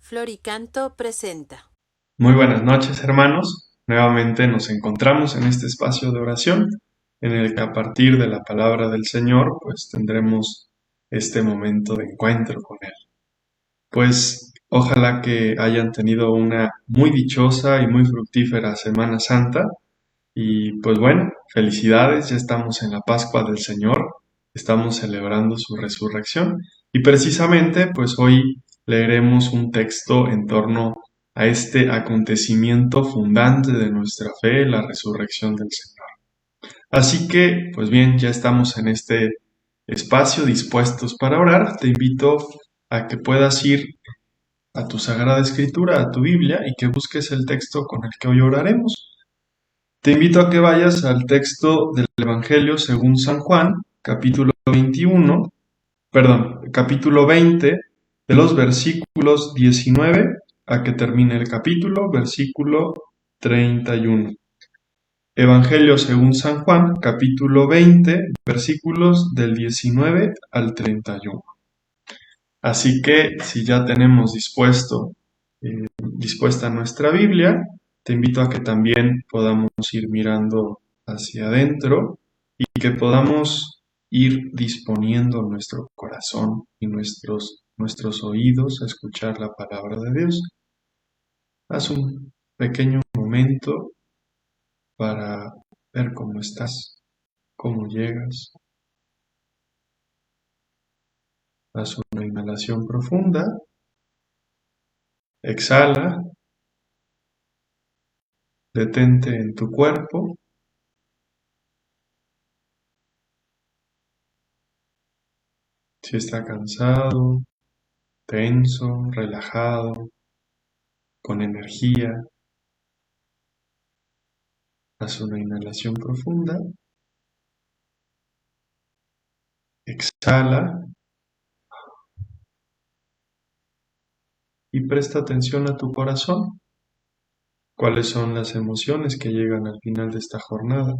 Floricanto presenta. Muy buenas noches, hermanos. Nuevamente nos encontramos en este espacio de oración en el que a partir de la palabra del Señor pues tendremos este momento de encuentro con Él. Pues ojalá que hayan tenido una muy dichosa y muy fructífera Semana Santa y pues bueno, felicidades, ya estamos en la Pascua del Señor, estamos celebrando su resurrección y precisamente pues hoy leeremos un texto en torno a este acontecimiento fundante de nuestra fe, la resurrección del Señor. Así que pues bien, ya estamos en este espacio dispuestos para orar. Te invito a que puedas ir a tu Sagrada Escritura, a tu Biblia y que busques el texto con el que hoy oraremos. Te invito a que vayas al texto del Evangelio según San Juan, capítulo 20, de los versículos 19 a que termine el capítulo, versículo 31. Evangelio según San Juan, capítulo 20, versículos del 19 al 31. Así que si ya tenemos dispuesta nuestra Biblia, te invito a que también podamos ir mirando hacia adentro y que podamos ir disponiendo nuestro corazón y nuestros oídos a escuchar la palabra de Dios. Haz un pequeño momento para ver cómo estás, cómo llegas. Haz una inhalación profunda, exhala, detente en tu cuerpo. Si está cansado, tenso, relajado, con energía, haz una inhalación profunda, exhala y presta atención a tu corazón. ¿Cuáles son las emociones que llegan al final de esta jornada?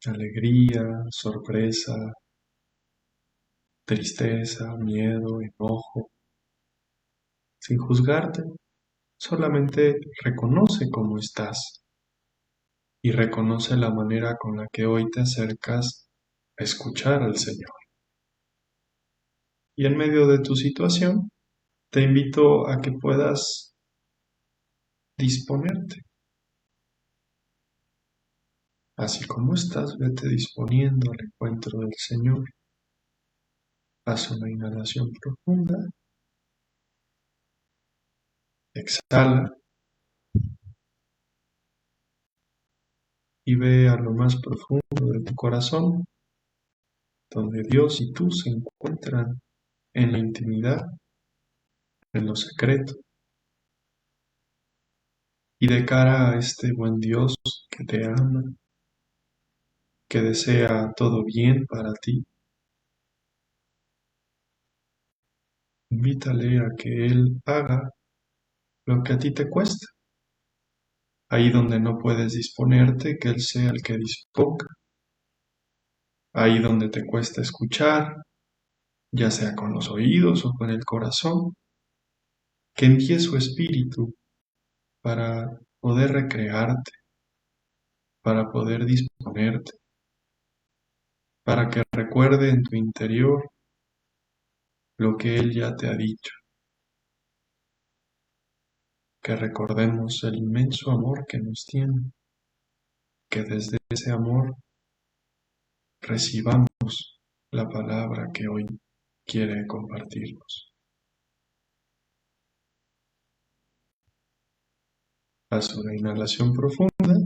Alegría, sorpresa, tristeza, miedo, enojo. Sin juzgarte, solamente reconoce cómo estás y reconoce la manera con la que hoy te acercas a escuchar al Señor. Y en medio de tu situación, te invito a que puedas disponerte. Así como estás, vete disponiendo al encuentro del Señor. Haz una inhalación profunda, exhala y ve a lo más profundo de tu corazón, donde Dios y tú se encuentran en la intimidad, en lo secreto. Y de cara a este buen Dios que te ama, que desea todo bien para ti, invítale a que Él haga lo que a ti te cuesta. Ahí donde no puedes disponerte, que Él sea el que disponga. Ahí donde te cuesta escuchar, ya sea con los oídos o con el corazón, que envíe su espíritu para poder recrearte, para poder disponerte, para que recuerde en tu interior lo que Él ya te ha dicho, que recordemos el inmenso amor que nos tiene, que desde ese amor recibamos la palabra que hoy quiere compartirnos. Haz una inhalación profunda,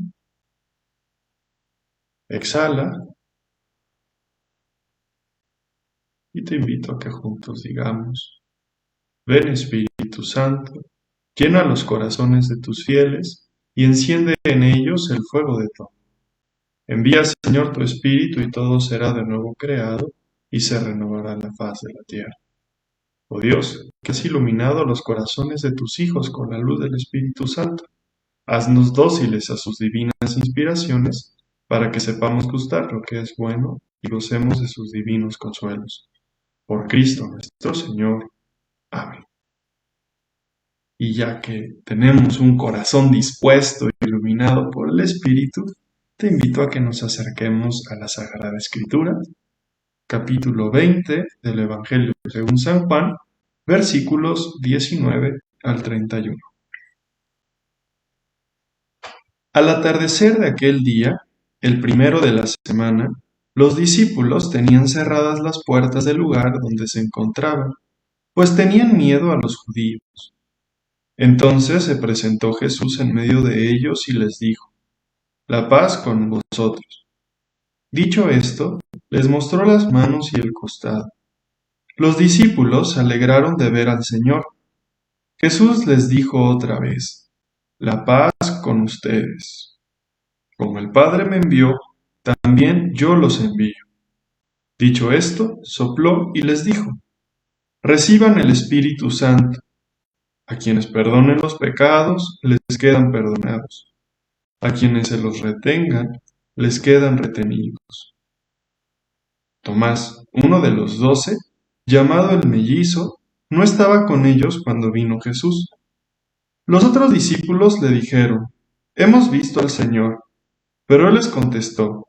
exhala y te invito a que juntos digamos: ven Espíritu Santo, llena los corazones de tus fieles y enciende en ellos el fuego de tu amor. Envía, Señor, tu Espíritu y todo será de nuevo creado y se renovará la faz de la tierra. Oh Dios, que has iluminado los corazones de tus hijos con la luz del Espíritu Santo, haznos dóciles a sus divinas inspiraciones para que sepamos gustar lo que es bueno y gocemos de sus divinos consuelos. Por Cristo nuestro Señor. Amén. Y ya que tenemos un corazón dispuesto y iluminado por el Espíritu, te invito a que nos acerquemos a la Sagrada Escritura, capítulo 20 del Evangelio según San Juan, versículos 19 al 31. Al atardecer de aquel día, el primero de la semana, los discípulos tenían cerradas las puertas del lugar donde se encontraban, pues tenían miedo a los judíos. Entonces se presentó Jesús en medio de ellos y les dijo: La paz con vosotros. Dicho esto, les mostró las manos y el costado. Los discípulos se alegraron de ver al Señor. Jesús les dijo otra vez: La paz con ustedes. Como el Padre me envió, también yo los envío. Dicho esto, sopló y les dijo: Reciban el Espíritu Santo. A quienes perdonen los pecados, les quedan perdonados. A quienes se los retengan, les quedan retenidos. Tomás, uno de los 12, llamado el mellizo, no estaba con ellos cuando vino Jesús. Los otros discípulos le dijeron: Hemos visto al Señor. Pero él les contestó: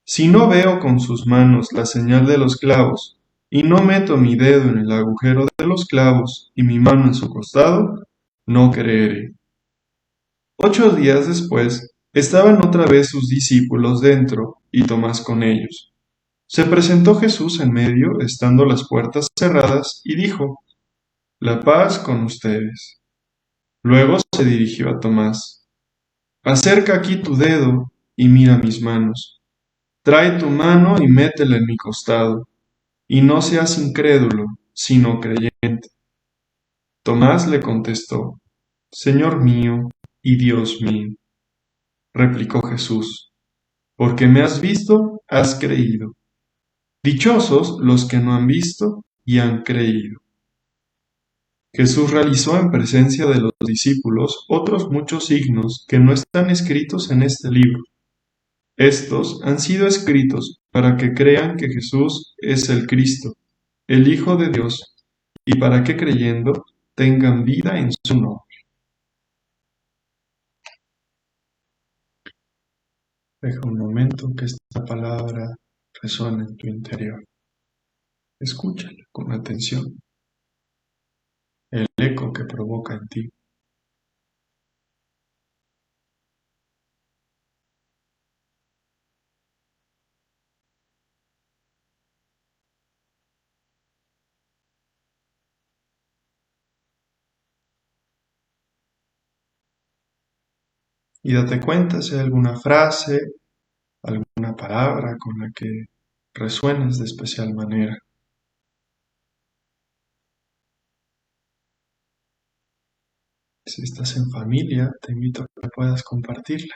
Si no veo con sus manos la señal de los clavos, y no meto mi dedo en el agujero de los clavos y mi mano en su costado, no creeré. 8 días después, estaban otra vez sus discípulos dentro y Tomás con ellos. Se presentó Jesús en medio, estando las puertas cerradas, y dijo: La paz con ustedes. Luego se dirigió a Tomás: Acerca aquí tu dedo y mira mis manos. Trae tu mano y métela en mi costado, y no seas incrédulo, sino creyente. Tomás le contestó: Señor mío y Dios mío. Replicó Jesús: Porque me has visto, has creído. Dichosos los que no han visto y han creído. Jesús realizó en presencia de los discípulos otros muchos signos que no están escritos en este libro. Estos han sido escritos para que crean que Jesús es el Cristo, el Hijo de Dios, y para que creyendo tengan vida en su nombre. Deja un momento que esta palabra resuene en tu interior. Escúchala con atención, el eco que provoca en ti. Y date cuenta si hay alguna frase, alguna palabra con la que resuenes de especial manera. Si estás en familia, te invito a que puedas compartirla.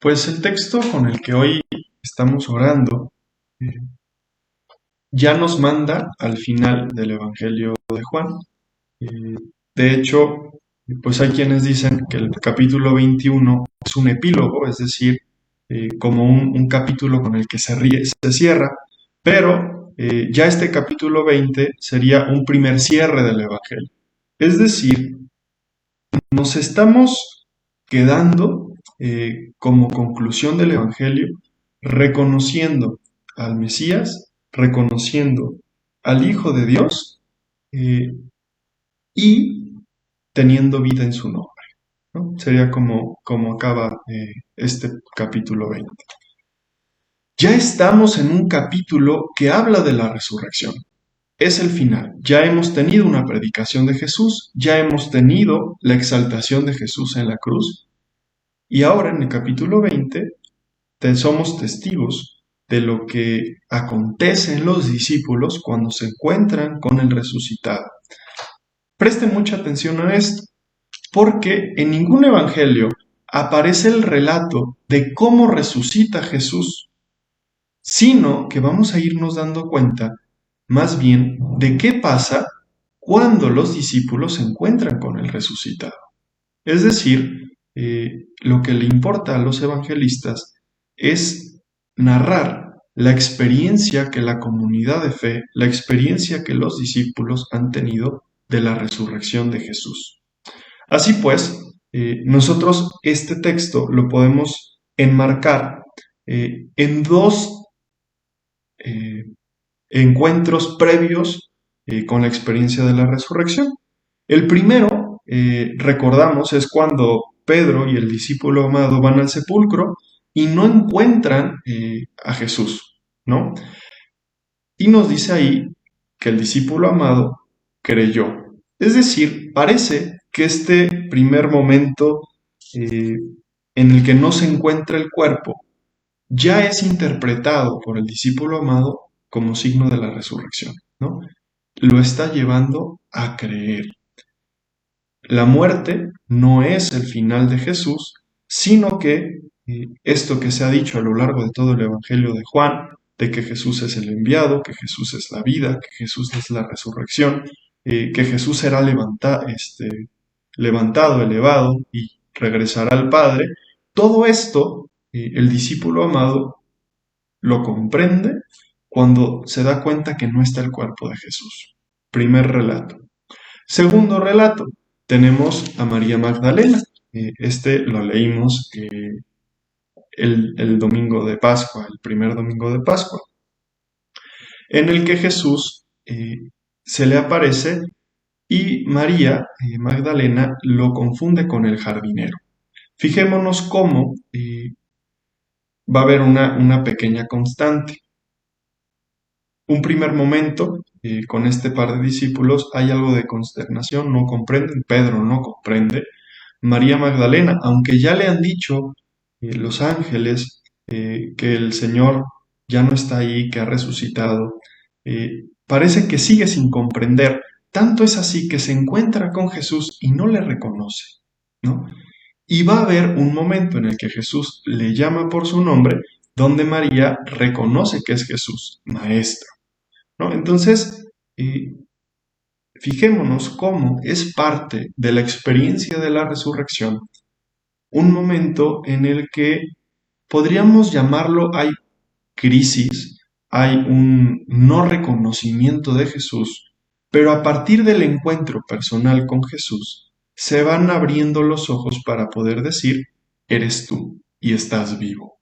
Pues el texto con el que hoy estamos orando eh, ya nos manda al final del Evangelio de Juan. Eh, de hecho, pues hay quienes dicen que el capítulo 21 es un epílogo, es decir, como un capítulo con el que se cierra, pero ya este capítulo 20 sería un primer cierre del Evangelio. Es decir, nos estamos quedando como conclusión del Evangelio reconociendo al Mesías, reconociendo al Hijo de Dios eh, y teniendo vida en su nombre, ¿no? Sería como acaba este capítulo 20. Ya estamos en un capítulo que habla de la resurrección. Es el final. Ya hemos tenido una predicación de Jesús, ya hemos tenido la exaltación de Jesús en la cruz, y ahora en el capítulo 20 somos testigos de lo que acontece en los discípulos cuando se encuentran con el resucitado. Presten mucha atención a esto, porque en ningún evangelio aparece el relato de cómo resucita Jesús, sino que vamos a irnos dando cuenta más bien de qué pasa cuando los discípulos se encuentran con el resucitado. Es decir, lo que le importa a los evangelistas es narrar la experiencia que la comunidad de fe, la experiencia que los discípulos han tenido de la resurrección de Jesús. Así pues, nosotros este texto lo podemos enmarcar en dos eh, encuentros previos con la experiencia de la resurrección. El primero, recordamos, es cuando Pedro y el discípulo amado van al sepulcro y no encuentran a Jesús, ¿no? Y nos dice ahí que el discípulo amado creyó. Es decir, parece que este primer momento eh, en el que no se encuentra el cuerpo ya es interpretado por el discípulo amado como signo de la resurrección, ¿no? Lo está llevando a creer. La muerte no es el final de Jesús, sino que esto que se ha dicho a lo largo de todo el Evangelio de Juan, de que Jesús es el enviado, que Jesús es la vida, que Jesús es la resurrección, que Jesús será levantado, elevado y regresará al Padre, todo esto el discípulo amado lo comprende cuando se da cuenta que no está el cuerpo de Jesús. Primer relato. Segundo relato, tenemos a María Magdalena. Este lo leímos el domingo de Pascua, el primer domingo de Pascua, en el que Jesús se le aparece y María Magdalena lo confunde con el jardinero. Fijémonos cómo va a haber una pequeña constante. Un primer momento, con este par de discípulos, hay algo de consternación, no comprenden, Pedro no comprende, María Magdalena, aunque ya le han dicho los ángeles que el Señor ya no está ahí, que ha resucitado, parece que sigue sin comprender. Tanto es así que se encuentra con Jesús y no le reconoce, ¿no? Y va a haber un momento en el que Jesús le llama por su nombre, donde María reconoce que es Jesús, maestro, ¿no? Entonces, fijémonos cómo es parte de la experiencia de la resurrección un momento en el que podríamos llamarlo, hay crisis, hay un no reconocimiento de Jesús, pero a partir del encuentro personal con Jesús, se van abriendo los ojos para poder decir, eres tú y estás vivo.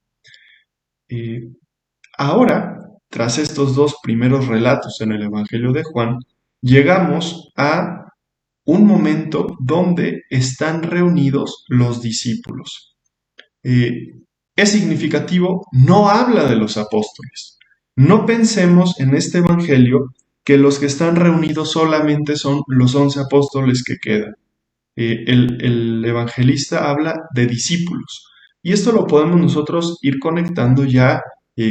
Ahora, tras estos dos primeros relatos en el Evangelio de Juan, llegamos a un momento donde están reunidos los discípulos. Es significativo, no habla de los apóstoles. No pensemos en este Evangelio que los que están reunidos solamente son los 11 apóstoles que quedan. El evangelista habla de discípulos. Y esto lo podemos nosotros ir conectando ya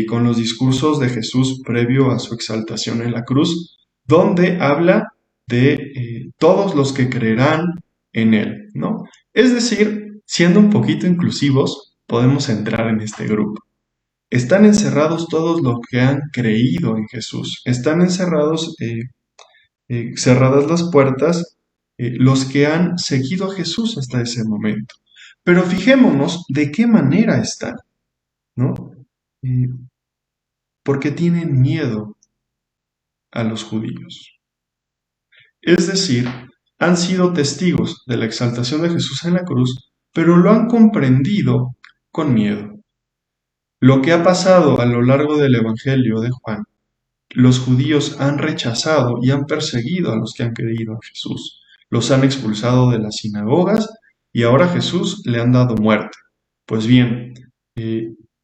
con los discursos de Jesús previo a su exaltación en la cruz, donde habla de todos los que creerán en él, ¿no? Es decir, siendo un poquito inclusivos, podemos entrar en este grupo. Están encerrados todos los que han creído en Jesús. Están encerrados, cerradas las puertas, los que han seguido a Jesús hasta ese momento. Pero fijémonos de qué manera están, ¿no? Eh, porque tienen miedo a los judíos. Es decir, han sido testigos de la exaltación de Jesús en la cruz, pero lo han comprendido con miedo. Lo que ha pasado a lo largo del Evangelio de Juan, los judíos han rechazado y han perseguido a los que han creído en Jesús. Los han expulsado de las sinagogas y ahora a Jesús le han dado muerte. Pues bien,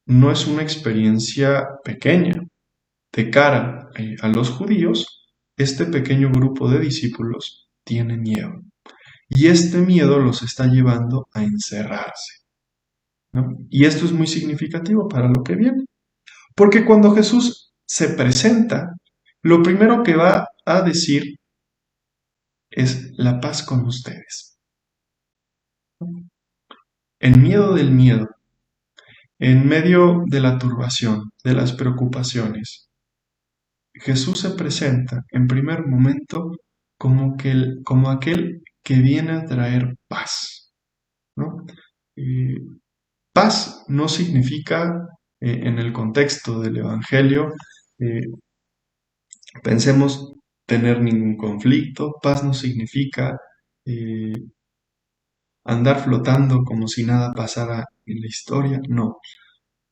no es una experiencia pequeña. De cara a los judíos, este pequeño grupo de discípulos tiene miedo. Y este miedo los está llevando a encerrarse, ¿no? Y esto es muy significativo para lo que viene. Porque cuando Jesús se presenta, lo primero que va a decir es la paz con ustedes. en medio del miedo, en medio de la turbación, de las preocupaciones, Jesús se presenta en primer momento como aquel que viene a traer paz, ¿no? Eh, Paz no significa, en el contexto del Evangelio, eh, pensemos tener ningún conflicto. Paz no significa eh, andar flotando como si nada pasara en la historia. No,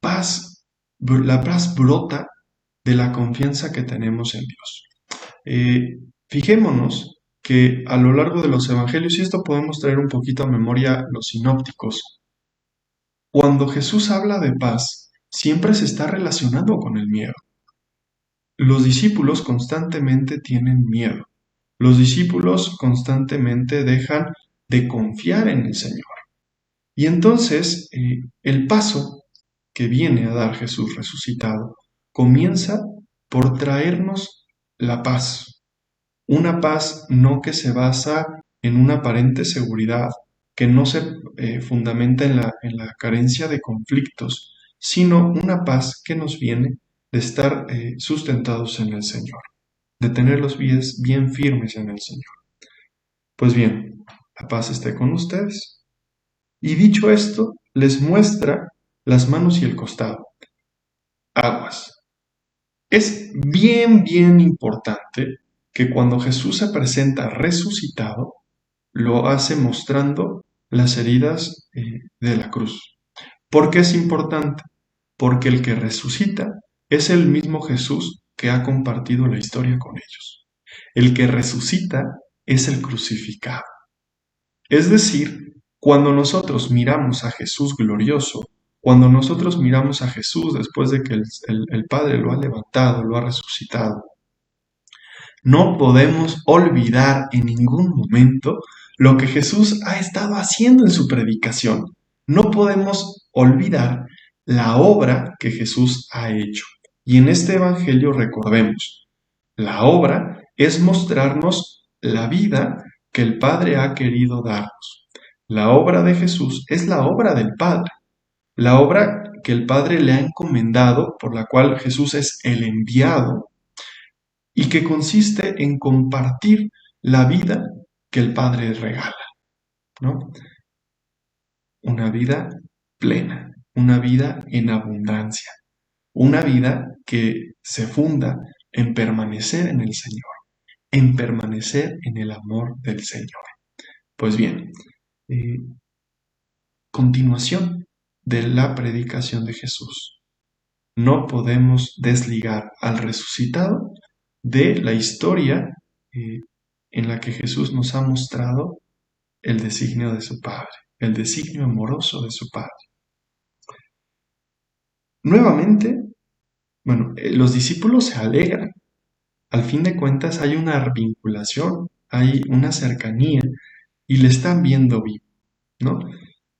la paz brota de la confianza que tenemos en Dios. Fijémonos que a lo largo de los evangelios, y esto podemos traer un poquito a memoria los sinópticos, cuando Jesús habla de paz, siempre se está relacionando con el miedo. Los discípulos constantemente tienen miedo. Los discípulos constantemente dejan de confiar en el Señor. Y entonces el paso que viene a dar Jesús resucitado comienza por traernos la paz. Una paz no que se basa en una aparente seguridad, que no se fundamenta en la carencia de conflictos, sino una paz que nos viene de estar sustentados en el Señor, de tener los pies bien firmes en el Señor. Pues bien, la paz esté con ustedes. Y dicho esto, les muestra las manos y el costado. Aguas. Es bien importante que cuando Jesús se presenta resucitado, lo hace mostrando las heridas de la cruz. ¿Por qué es importante? Porque el que resucita es el mismo Jesús que ha compartido la historia con ellos. El que resucita es el crucificado. Es decir, cuando nosotros miramos a Jesús glorioso, cuando nosotros miramos a Jesús después de que el Padre lo ha levantado, lo ha resucitado, no podemos olvidar en ningún momento lo que Jesús ha estado haciendo en su predicación. No podemos olvidar la obra que Jesús ha hecho. Y en este Evangelio recordemos, la obra es mostrarnos la vida que el Padre ha querido darnos. La obra de Jesús es la obra del Padre, la obra que el Padre le ha encomendado, por la cual Jesús es el enviado, y que consiste en compartir la vida que el Padre regala, ¿no? Una vida plena, una vida en abundancia, una vida que se funda en permanecer en el Señor, en permanecer en el amor del Señor. Pues bien, continuación de la predicación de Jesús. No podemos desligar al resucitado de la historia en la que Jesús nos ha mostrado el designio de su Padre, el designio amoroso de su Padre. Nuevamente, los discípulos se alegran. Al fin de cuentas hay una vinculación, hay una cercanía y le están viendo vivo, ¿no?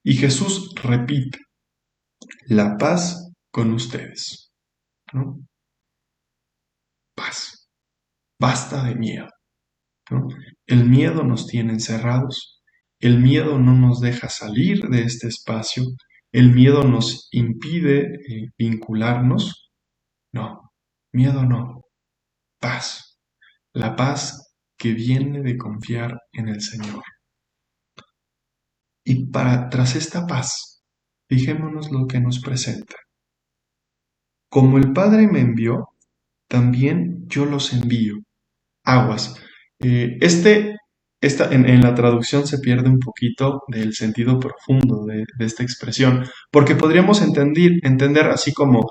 Y Jesús repite, la paz con ustedes, ¿no? Paz. Basta de miedo, ¿no? El miedo nos tiene encerrados, el miedo no nos deja salir de este espacio, el miedo nos impide vincularnos. No, miedo no, paz. La paz que viene de confiar en el Señor. Y tras esta paz, fijémonos lo que nos presenta. Como el Padre me envió, también yo los envío. Aguas. En la traducción se pierde un poquito del sentido profundo de esta expresión, porque podríamos entender así como,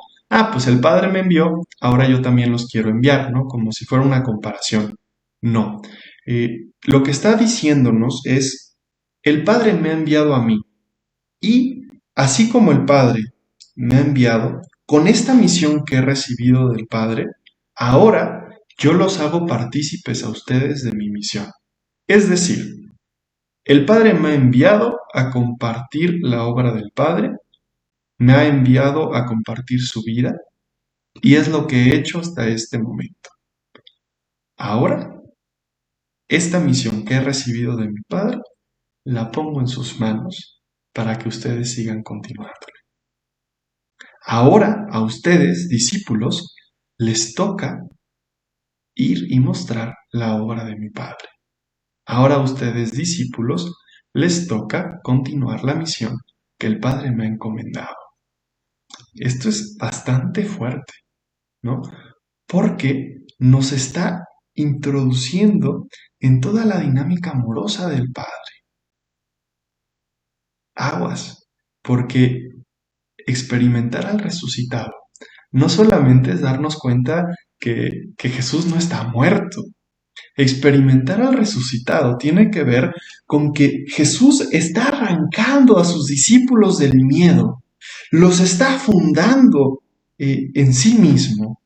pues el Padre me envió, ahora yo también los quiero enviar, ¿no? Como si fuera una comparación. No. Lo que está diciéndonos es, el Padre me ha enviado a mí, y así como el Padre me ha enviado, con esta misión que he recibido del Padre, ahora yo los hago partícipes a ustedes de mi misión. Es decir, el Padre me ha enviado a compartir la obra del Padre, me ha enviado a compartir su vida, y es lo que he hecho hasta este momento. Ahora, esta misión que he recibido de mi Padre, la pongo en sus manos para que ustedes sigan continuándole. Ahora a ustedes, discípulos, les toca ir y mostrar la obra de mi Padre. Ahora a ustedes, discípulos, les toca continuar la misión que el Padre me ha encomendado. Esto es bastante fuerte, ¿no? Porque nos está introduciendo en toda la dinámica amorosa del Padre. Aguas, porque experimentar al resucitado no solamente es darnos cuenta que Jesús no está muerto. Experimentar al resucitado tiene que ver con que Jesús está arrancando a sus discípulos del miedo, los está fundando en sí mismo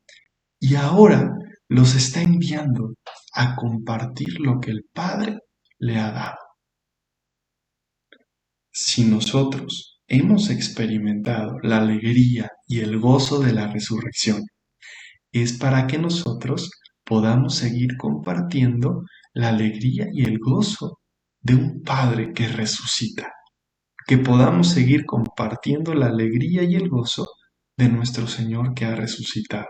y ahora los está enviando a compartir lo que el Padre le ha dado. Si nosotros hemos experimentado la alegría y el gozo de la resurrección, es para que nosotros podamos seguir compartiendo la alegría y el gozo de un Padre que resucita, que podamos seguir compartiendo la alegría y el gozo de nuestro Señor que ha resucitado.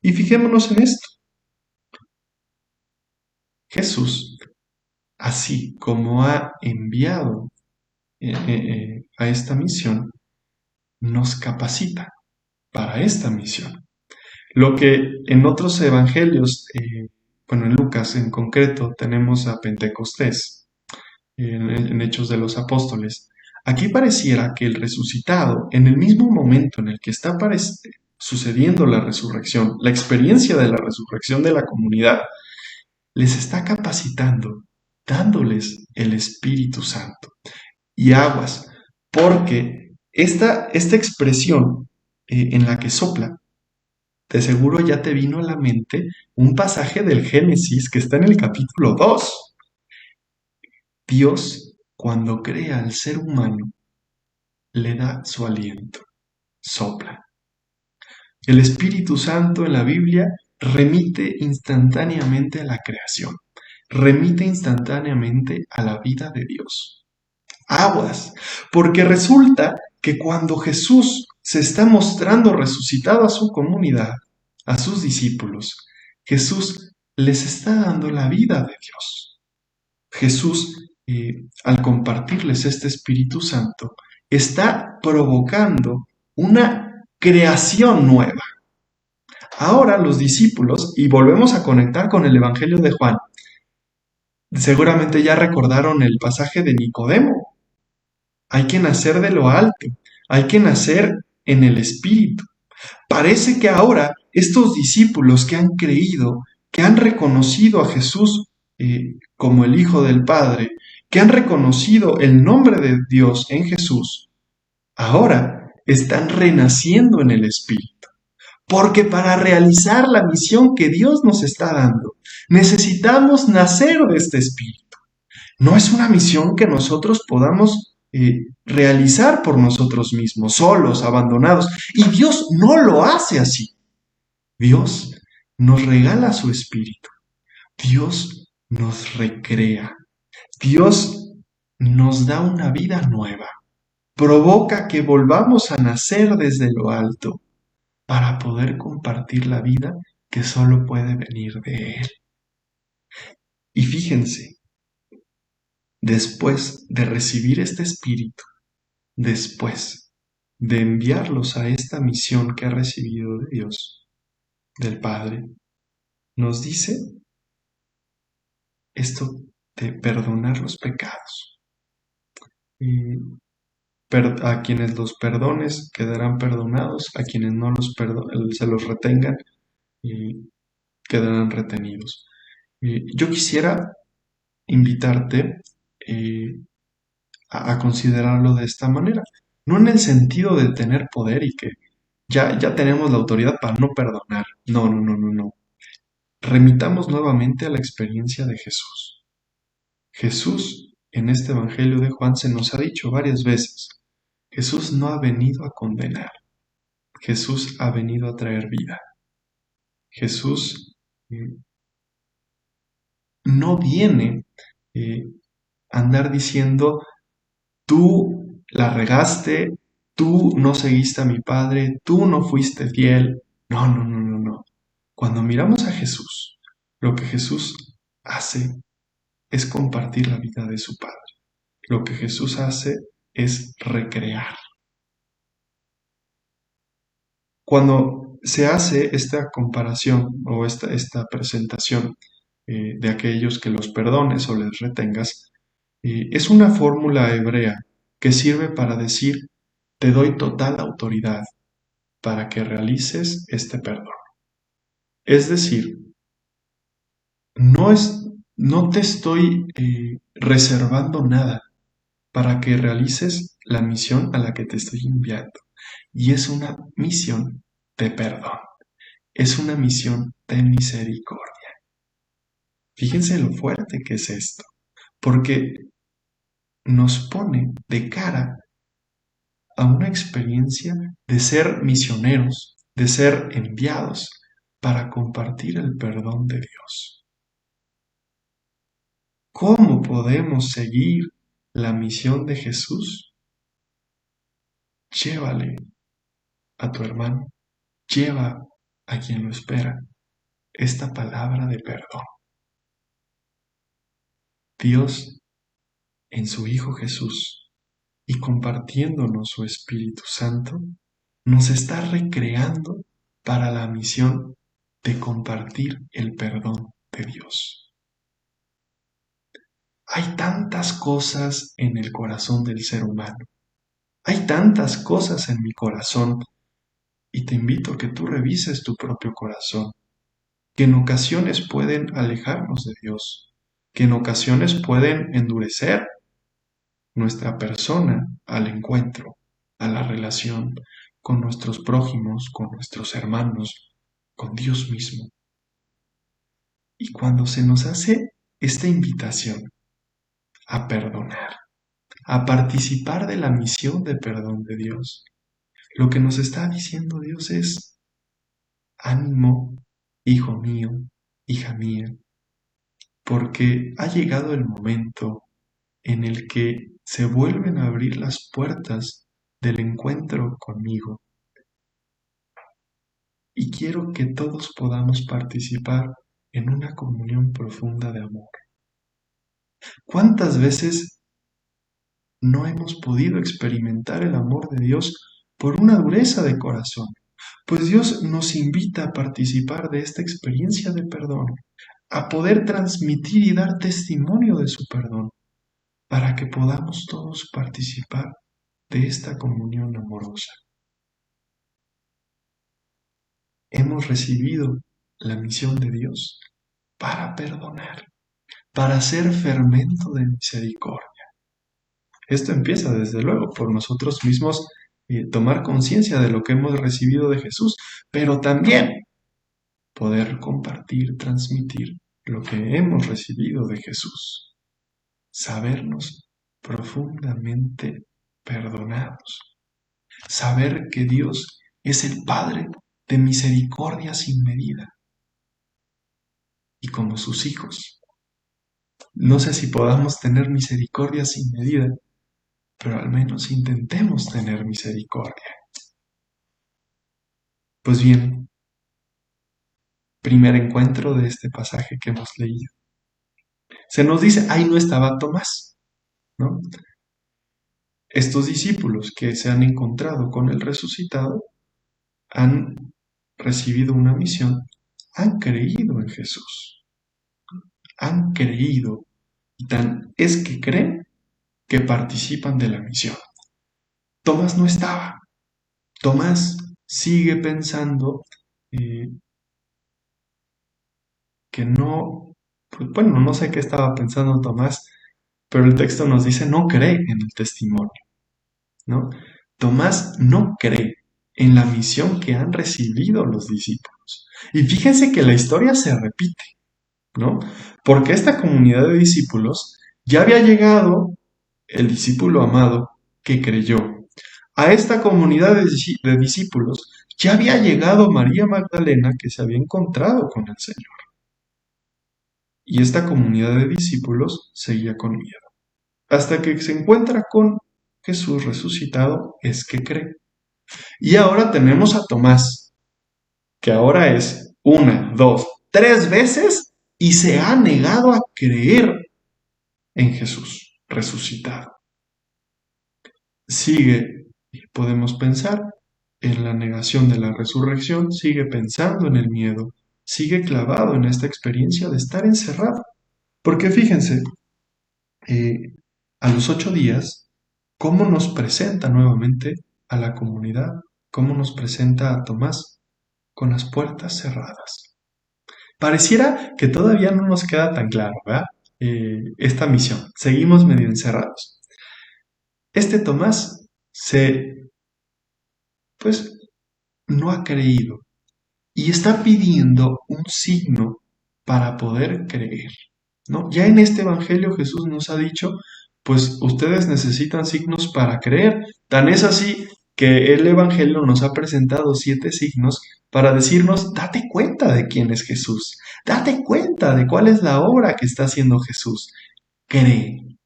Y fijémonos en esto. Jesús, así como ha enviado a esta misión, nos capacita para esta misión. Lo que en otros evangelios, en Lucas en concreto, tenemos a Pentecostés, en Hechos de los Apóstoles. Aquí pareciera que el resucitado, en el mismo momento en el que está sucediendo la resurrección, la experiencia de la resurrección de la comunidad, les está capacitando, dándoles el Espíritu Santo. Y aguas, porque esta expresión en la que sopla, de seguro ya te vino a la mente un pasaje del Génesis que está en el capítulo 2. Dios, cuando crea al ser humano, le da su aliento, sopla. El Espíritu Santo en la Biblia remite instantáneamente a la creación, remite instantáneamente a la vida de Dios. Aguas, porque resulta que cuando Jesús se está mostrando resucitado a su comunidad, a sus discípulos, Jesús les está dando la vida de Dios. Jesús, al compartirles este Espíritu Santo, está provocando una creación nueva. Ahora los discípulos, y volvemos a conectar con el Evangelio de Juan, seguramente ya recordaron el pasaje de Nicodemo. Hay que nacer de lo alto, hay que nacer en el Espíritu. Parece que ahora estos discípulos que han creído, que han reconocido a Jesús como el Hijo del Padre, que han reconocido el nombre de Dios en Jesús, ahora están renaciendo en el Espíritu. Porque para realizar la misión que Dios nos está dando, necesitamos nacer de este Espíritu. No es una misión que nosotros podamos realizar por nosotros mismos, solos, abandonados. Y Dios no lo hace así. Dios nos regala su Espíritu. Dios nos recrea. Dios nos da una vida nueva. Provoca que volvamos a nacer desde lo alto para poder compartir la vida que solo puede venir de Él. Y fíjense, después de recibir este Espíritu, después de enviarlos a esta misión que ha recibido de Dios, del Padre, nos dice esto de perdonar los pecados. Y a quienes los perdones quedarán perdonados, a quienes no se los retengan y quedarán retenidos. Yo quisiera invitarte a considerarlo de esta manera, no en el sentido de tener poder y que ya tenemos la autoridad para no perdonar. No, no, no, no, no. Remitamos nuevamente a la experiencia de Jesús. Jesús, en este Evangelio de Juan, se nos ha dicho varias veces, Jesús no ha venido a condenar, Jesús ha venido a traer vida. Jesús no viene a andar diciendo, tú la regaste, tú no seguiste a mi Padre, tú no fuiste fiel. No, no, no, no, no. Cuando miramos a Jesús, lo que Jesús hace es compartir la vida de su Padre. Lo que Jesús hace es recrear. Cuando se hace esta comparación o esta presentación de aquellos que los perdones o les retengas, es una fórmula hebrea que sirve para decir, te doy total autoridad para que realices este perdón. Es decir, no, no te estoy reservando nada para que realices la misión a la que te estoy enviando. Y es una misión de perdón, es una misión de misericordia. Fíjense lo fuerte que es esto, porque nos pone de cara a una experiencia de ser misioneros, de ser enviados para compartir el perdón de Dios. ¿Cómo podemos seguir la misión de Jesús? Llévale a tu hermano, lleva a quien lo espera esta palabra de perdón. Dios, en su Hijo Jesús, y compartiéndonos su Espíritu Santo, nos está recreando para la misión de compartir el perdón de Dios. Hay tantas cosas en el corazón del ser humano. Hay tantas cosas en mi corazón y te invito a que tú revises tu propio corazón, que en ocasiones pueden alejarnos de Dios, que en ocasiones pueden endurecer nuestra persona al encuentro, a la relación con nuestros prójimos, con nuestros hermanos, con Dios mismo. Y cuando se nos hace esta invitación a perdonar, a participar de la misión de perdón de Dios, lo que nos está diciendo Dios es, ánimo, hijo mío, hija mía, porque ha llegado el momento en el que se vuelven a abrir las puertas del encuentro conmigo. Y quiero que todos podamos participar en una comunión profunda de amor. ¿Cuántas veces no hemos podido experimentar el amor de Dios por una dureza de corazón? Pues Dios nos invita a participar de esta experiencia de perdón, a poder transmitir y dar testimonio de su perdón, para que podamos todos participar de esta comunión amorosa. Hemos recibido la misión de Dios para perdonar, para ser fermento de misericordia. Esto empieza desde luego por nosotros mismos tomar conciencia de lo que hemos recibido de Jesús, pero también poder compartir, transmitir lo que hemos recibido de Jesús. Sabernos profundamente perdonados. Saber que Dios es el Padre de misericordia sin medida. Y como sus hijos, no sé si podamos tener misericordia sin medida, pero al menos intentemos tener misericordia. Pues bien, primer encuentro de este pasaje que hemos leído. Se nos dice, ahí no estaba Tomás, ¿no? Estos discípulos que se han encontrado con el resucitado han recibido una misión, han creído en Jesús, han creído, y tan es que creen que participan de la misión. Tomás no estaba. Tomás sigue pensando que no, pues bueno, no sé qué estaba pensando Tomás, pero el texto nos dice no cree en el testimonio, ¿no? Tomás no cree en la misión que han recibido los discípulos. Y fíjense que la historia se repite, ¿no? Porque esta comunidad de discípulos ya había llegado el discípulo amado que creyó. A esta comunidad de discípulos ya había llegado María Magdalena que se había encontrado con el Señor. Y esta comunidad de discípulos seguía con miedo. Hasta que se encuentra con Jesús resucitado es que cree. Y ahora tenemos a Tomás, que ahora es una, dos, tres veces y se ha negado a creer en Jesús resucitado. Sigue, y podemos pensar en la negación de la resurrección, sigue pensando en el miedo, sigue clavado en esta experiencia de estar encerrado. Porque fíjense, eh, a los 8 días, ¿cómo nos presenta nuevamente a la comunidad? ¿Cómo nos presenta a Tomás? Con las puertas cerradas. Pareciera que todavía no nos queda tan claro, ¿verdad? Esta misión. Seguimos medio encerrados. Este Tomás pues, no ha creído y está pidiendo un signo para poder creer, ¿no? Ya en este evangelio Jesús nos ha dicho, pues ustedes necesitan signos para creer. Tan es así que el evangelio nos ha presentado 7 signos para decirnos, date cuenta de quién es Jesús, date cuenta de cuál es la obra que está haciendo Jesús, cree,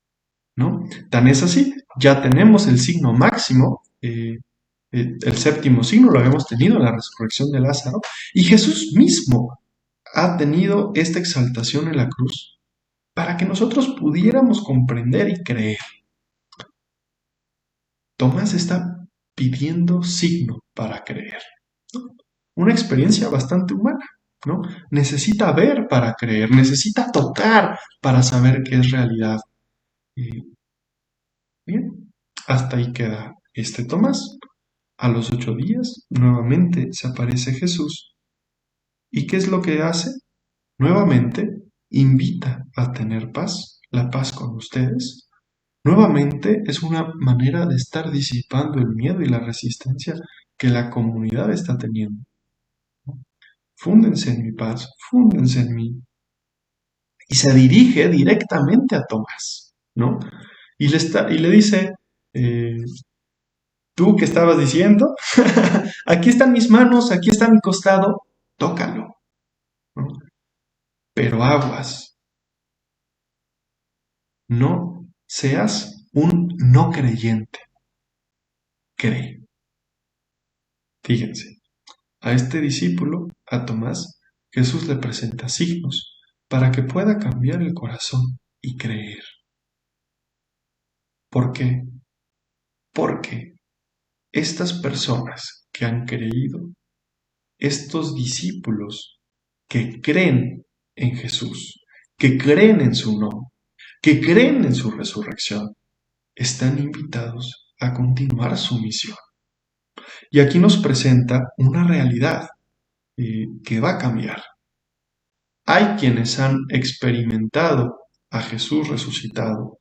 ¿no? Tan es así, ya tenemos el signo máximo, el séptimo signo lo habíamos tenido en la resurrección de Lázaro, y Jesús mismo ha tenido esta exaltación en la cruz para que nosotros pudiéramos comprender y creer. Tomás está pidiendo signo para creer, ¿no? Una experiencia bastante humana, ¿no? Necesita ver para creer, necesita tocar para saber qué es realidad. Y bien, hasta ahí queda este Tomás. A los 8 días, nuevamente se aparece Jesús. ¿Y qué es lo que hace? Nuevamente invita a tener paz, la paz con ustedes. Nuevamente es una manera de estar disipando el miedo y la resistencia que la comunidad está teniendo. Fúndense en mi paz, fúndense en mí. Y se dirige directamente a Tomás, ¿no? Y le dice, eh, tú que estabas diciendo, aquí están mis manos, aquí está mi costado, tócalo, ¿no? Pero aguas, no seas un no creyente, cree. Fíjense, a este discípulo, a Tomás, Jesús le presenta signos para que pueda cambiar el corazón y creer. ¿Por qué? Porque estas personas que han creído, estos discípulos que creen en Jesús, que creen en su nombre, que creen en su resurrección, están invitados a continuar su misión. Y aquí nos presenta una realidad que va a cambiar. Hay quienes han experimentado a Jesús resucitado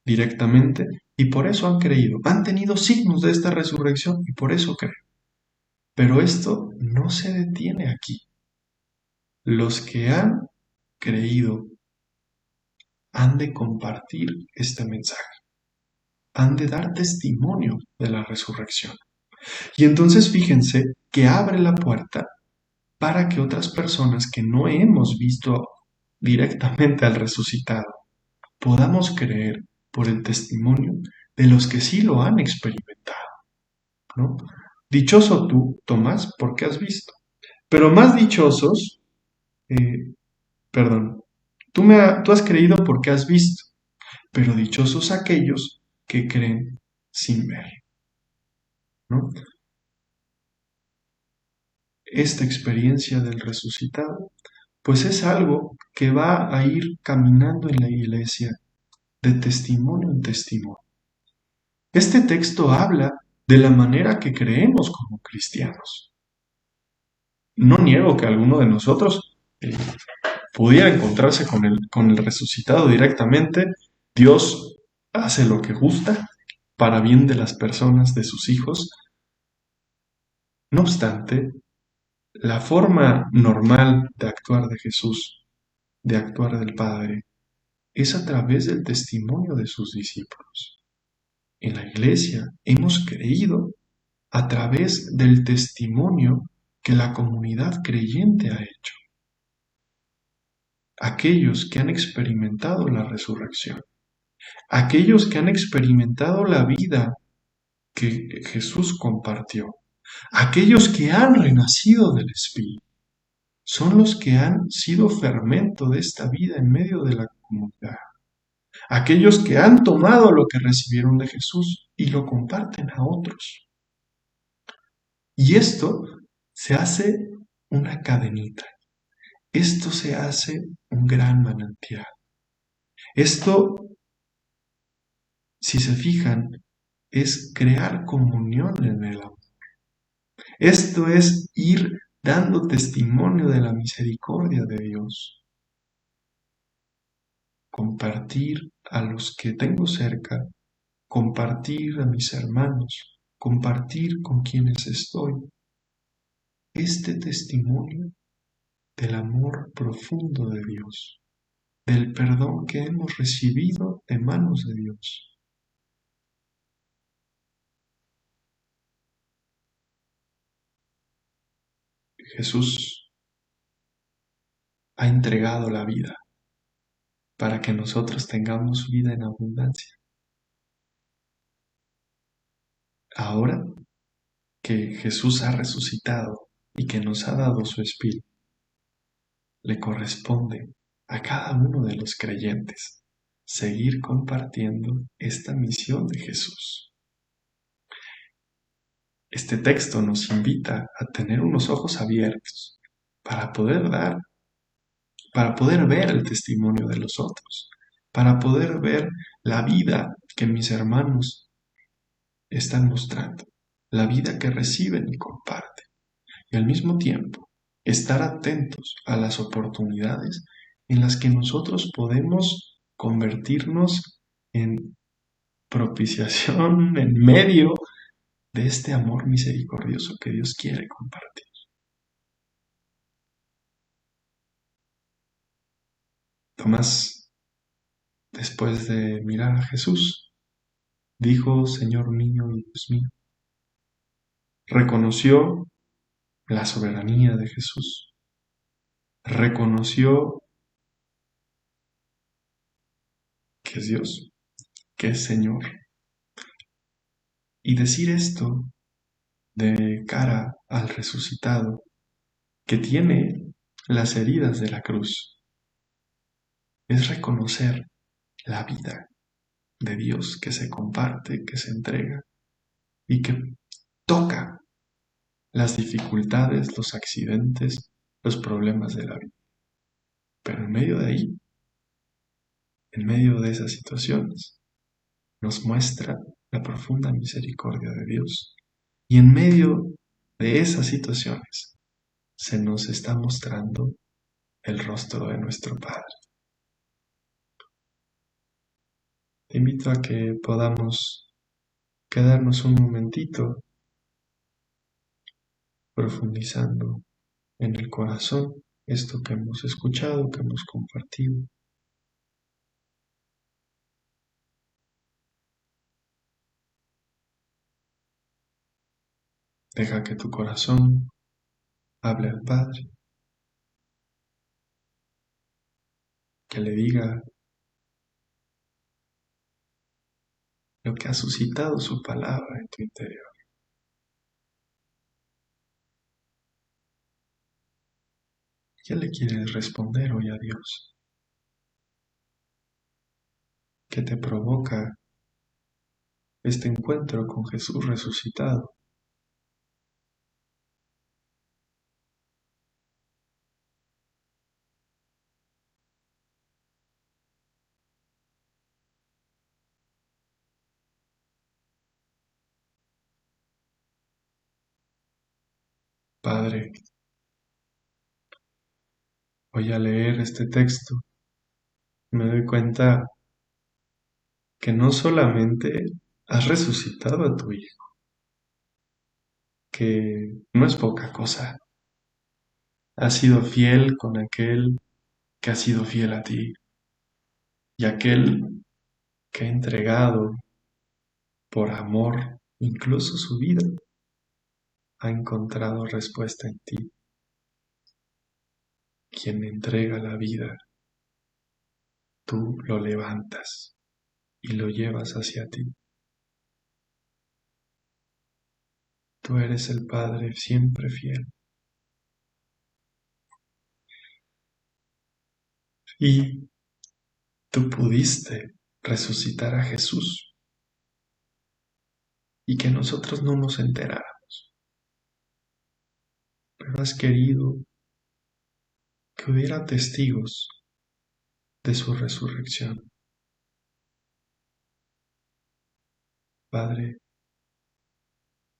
directamente y por eso han creído, han tenido signos de esta resurrección y por eso creen. Pero esto no se detiene aquí. Los que han creído han de compartir este mensaje, han de dar testimonio de la resurrección. Y entonces fíjense que abre la puerta para que otras personas que no hemos visto directamente al resucitado podamos creer por el testimonio de los que sí lo han experimentado, ¿no? Dichoso tú, Tomás, porque has visto. Pero más dichosos, eh, perdón, tú has creído porque has visto, pero dichosos aquellos que creen sin ver, ¿no? Esta experiencia del resucitado, pues es algo que va a ir caminando en la iglesia de testimonio en testimonio. Este texto habla de la manera que creemos como cristianos. No niego que alguno de nosotros pudiera encontrarse con el resucitado directamente. Dios hace lo que gusta para bien de las personas, de sus hijos. No obstante, la forma normal de actuar de Jesús, de actuar del Padre, es a través del testimonio de sus discípulos. En la iglesia hemos creído a través del testimonio que la comunidad creyente ha hecho. Aquellos que han experimentado la resurrección, Aquellos que han experimentado la vida que Jesús compartió, aquellos que han renacido del Espíritu, son los que han sido fermento de esta vida en medio de la comunidad. Aquellos que han tomado lo que recibieron de Jesús y lo comparten a otros. Y esto se hace una cadenita. Esto se hace un gran manantial. Esto, si se fijan, es crear comunión en el amor. Esto es ir dando testimonio de la misericordia de Dios. Compartir a los que tengo cerca, compartir a mis hermanos, compartir con quienes estoy. Este testimonio del amor profundo de Dios, del perdón que hemos recibido de manos de Dios. Jesús ha entregado la vida para que nosotros tengamos vida en abundancia. Ahora que Jesús ha resucitado y que nos ha dado su Espíritu, le corresponde a cada uno de los creyentes seguir compartiendo esta misión de Jesús. Este texto nos invita a tener unos ojos abiertos para poder ver el testimonio de los otros, para poder ver la vida que mis hermanos están mostrando, la vida que reciben y comparten, y al mismo tiempo estar atentos a las oportunidades en las que nosotros podemos convertirnos en propiciación, en medio de este amor misericordioso que Dios quiere compartir. Tomás, después de mirar a Jesús, dijo: Señor mío y Dios mío. Reconoció la soberanía de Jesús, reconoció que es Dios, que es Señor. Y decir esto de cara al resucitado, que tiene las heridas de la cruz, es reconocer la vida de Dios que se comparte, que se entrega y que toca las dificultades, los accidentes, los problemas de la vida. Pero en medio de ahí, en medio de esas situaciones, nos muestra la profunda misericordia de Dios. Y en medio de esas situaciones se nos está mostrando el rostro de nuestro Padre. Te invito a que podamos quedarnos un momentito profundizando en el corazón esto que hemos escuchado, que hemos compartido. Deja que tu corazón hable al Padre, que le diga lo que ha suscitado su palabra en tu interior. ¿Qué le quieres responder hoy a Dios? ¿Qué te provoca este encuentro con Jesús resucitado? Padre, voy a leer este texto. Me doy cuenta que no solamente has resucitado a tu Hijo, que no es poca cosa. Has sido fiel con aquel que ha sido fiel a ti y aquel que ha entregado por amor incluso su vida, ha encontrado respuesta en ti. Quien entrega la vida, tú lo levantas. y lo llevas hacia ti. Tú eres el Padre siempre fiel. Y tú pudiste resucitar a Jesús y que nosotros no nos enteráramos, pero has querido que hubiera testigos de su resurrección. Padre,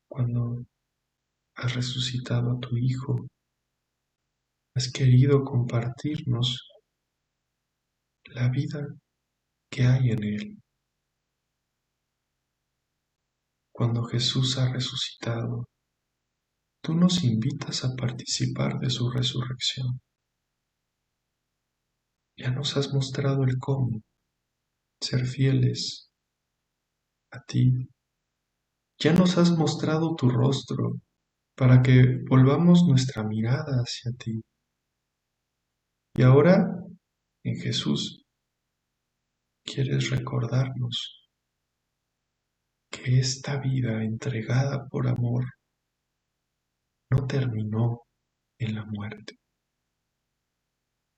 cuando has resucitado a tu Hijo, has querido compartirnos la vida que hay en Él. Cuando Jesús ha resucitado, tú nos invitas a participar de su resurrección. Ya nos has mostrado el cómo ser fieles a ti. Ya nos has mostrado tu rostro para que volvamos nuestra mirada hacia ti. Y ahora, en Jesús, quieres recordarnos que esta vida entregada por amor no terminó en la muerte.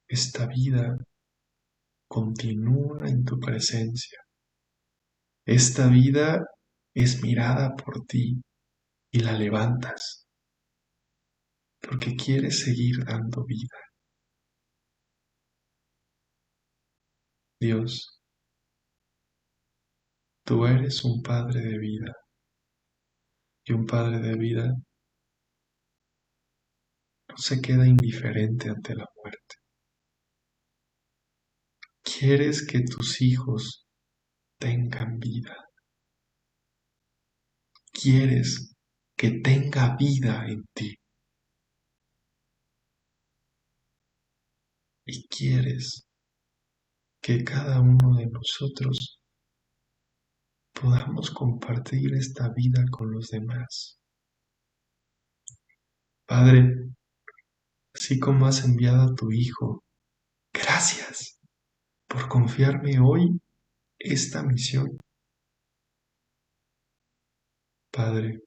Esta vida continúa en tu presencia. Esta vida es mirada por ti y la levantas porque quieres seguir dando vida. Dios, tú eres un Padre de vida y un Padre de vida no se queda indiferente ante la muerte. Quieres que tus hijos tengan vida. Quieres que tenga vida en ti. Y quieres que cada uno de nosotros podamos compartir esta vida con los demás. Padre, así como has enviado a tu Hijo, gracias por confiarme hoy esta misión. Padre,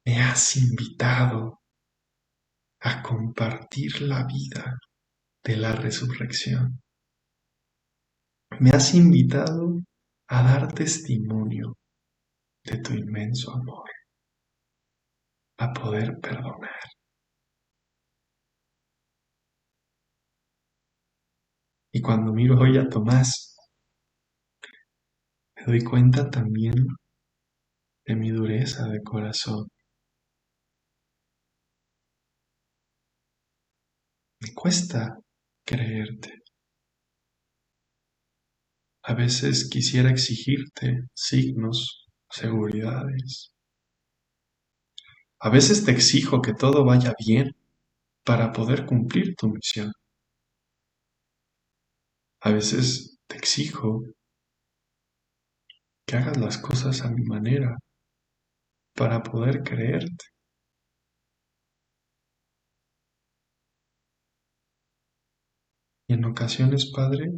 me has invitado a compartir la vida de la resurrección. Me has invitado a dar testimonio de tu inmenso amor, a poder perdonar. Y cuando miro hoy a Tomás, me doy cuenta también de mi dureza de corazón. Me cuesta creerte. A veces quisiera exigirte signos, seguridades. A veces te exijo que todo vaya bien para poder cumplir tu misión. A veces te exijo que hagas las cosas a mi manera para poder creerte. Y en ocasiones, Padre,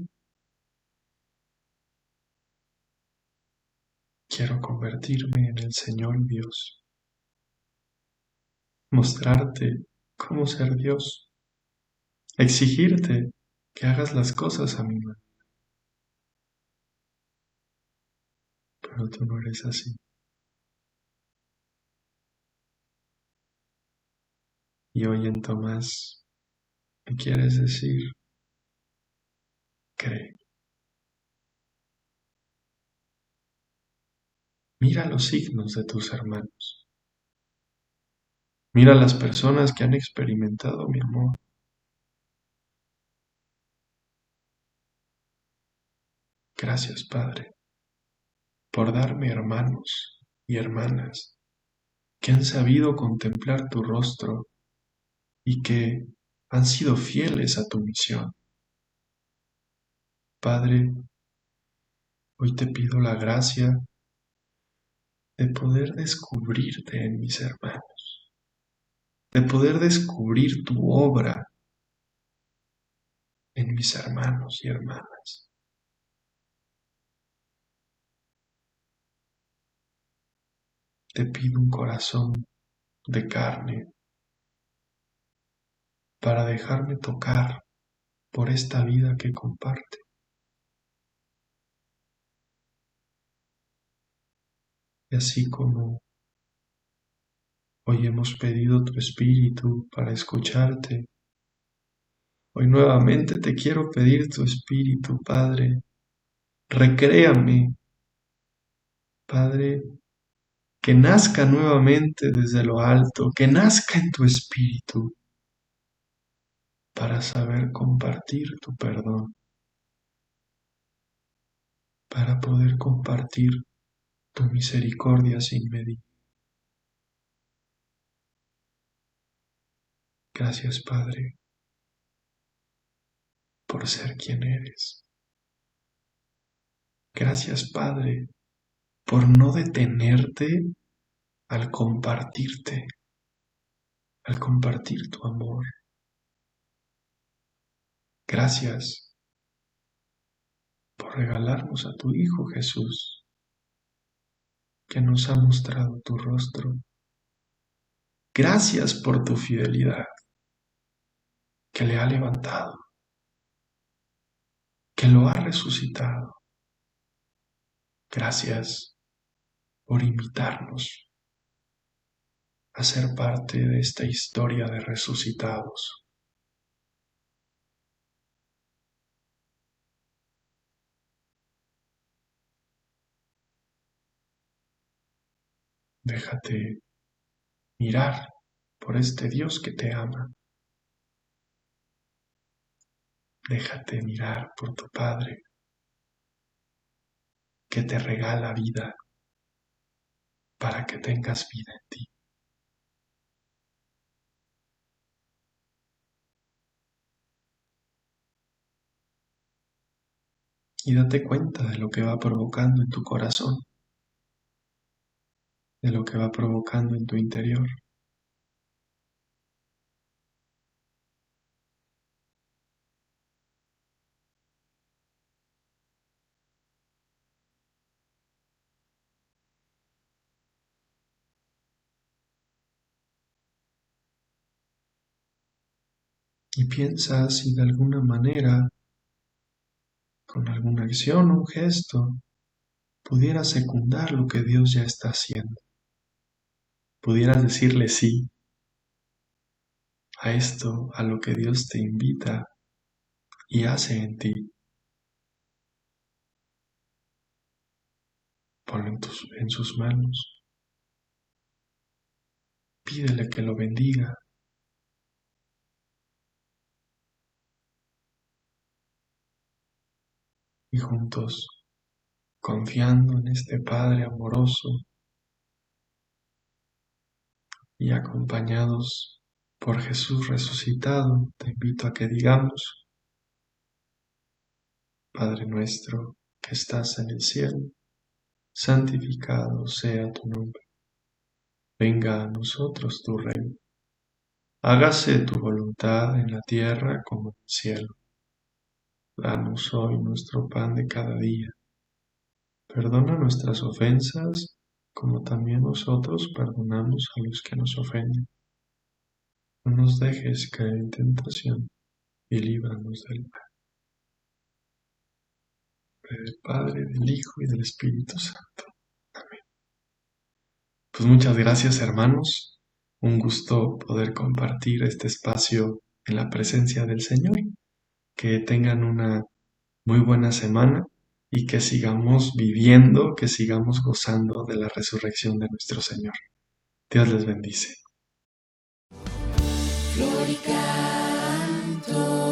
quiero convertirme en el Señor Dios, mostrarte cómo ser Dios, exigirte que hagas las cosas a mi manera. Pero tú no eres así. Y hoy en Tomás me quieres decir, cree. Mira los signos de tus hermanos. Mira las personas que han experimentado mi amor. Gracias, Padre, por darme hermanos y hermanas que han sabido contemplar tu rostro y que han sido fieles a tu misión. Padre, hoy te pido la gracia de poder descubrirte en mis hermanos, de poder descubrir tu obra en mis hermanos y hermanas. Te pido un corazón de carne para dejarme tocar por esta vida que comparte. Y así como hoy hemos pedido tu espíritu para escucharte, hoy nuevamente te quiero pedir tu espíritu, Padre. Recréame, Padre, que nazca nuevamente desde lo alto, que nazca en tu espíritu para saber compartir tu perdón, para poder compartir tu misericordia sin medida. Gracias, Padre, por ser quien eres. Gracias, Padre, por no detenerte al compartirte, al compartir tu amor. Gracias por regalarnos a tu Hijo Jesús, que nos ha mostrado tu rostro. Gracias por tu fidelidad, que le ha levantado, que lo ha resucitado. Gracias por invitarnos a ser parte de esta historia de resucitados. Déjate mirar por este Dios que te ama. Déjate mirar por tu Padre que te regala vida para que tengas vida en ti. Y date cuenta de lo que va provocando en tu corazón, de lo que va provocando en tu interior. Y piensa si de alguna manera, con alguna acción o un gesto, pudieras secundar lo que Dios ya está haciendo. Pudieras decirle sí a esto, a lo que Dios te invita y hace en ti. Ponlo en sus manos. Pídele que lo bendiga. Y juntos, confiando en este Padre amoroso y acompañados por Jesús resucitado, te invito a que digamos: Padre nuestro que estás en el cielo, santificado sea tu nombre. Venga a nosotros tu reino. Hágase tu voluntad en la tierra como en el cielo. Danos hoy nuestro pan de cada día. Perdona nuestras ofensas, como también nosotros perdonamos a los que nos ofenden. No nos dejes caer en tentación y líbranos del mal. Del Padre, del Hijo y del Espíritu Santo. Amén. Pues muchas gracias, hermanos. Un gusto poder compartir este espacio en la presencia del Señor. Que tengan una muy buena semana y que sigamos viviendo, que sigamos gozando de la resurrección de nuestro Señor. Dios les bendice. Flor y canto.